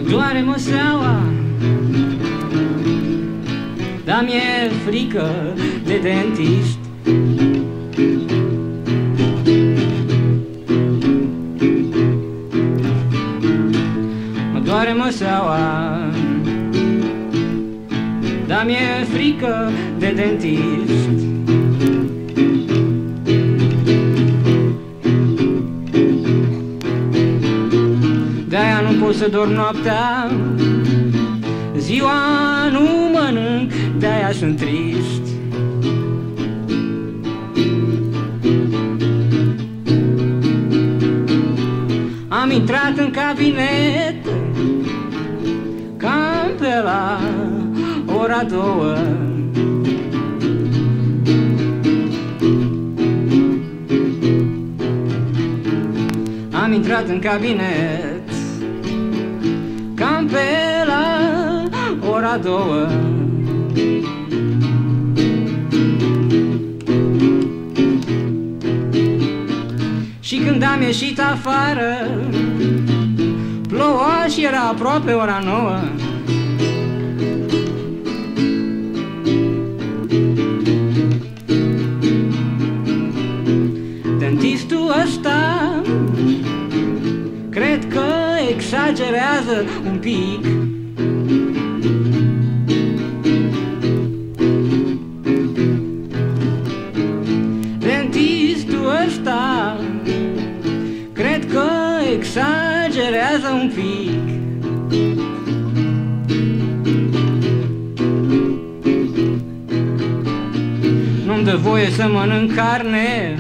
Doare măseaua, dar mi-e frică de dentist. Mă doare măseaua, dar mi-e frică de dentist. De-aia nu pot să dorm noaptea, ziua nu mănânc, de-aia sunt trist. Am intrat în cabinet cam pe la ora 2. Am intrat în cabinet cam pe la ora 2. Și când am ieșit afară, ploua și era aproape ora 9. Dentistul ăsta cred că exagerează un pic. Dentistul ăsta cred că exagerează un pic. Nu-mi dă voie să mănânc carne,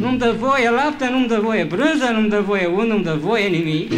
nu-mi dă voie lapte, nu-mi dă voie brânză, nu-mi dă voie unt, nu-mi dă voie nimic.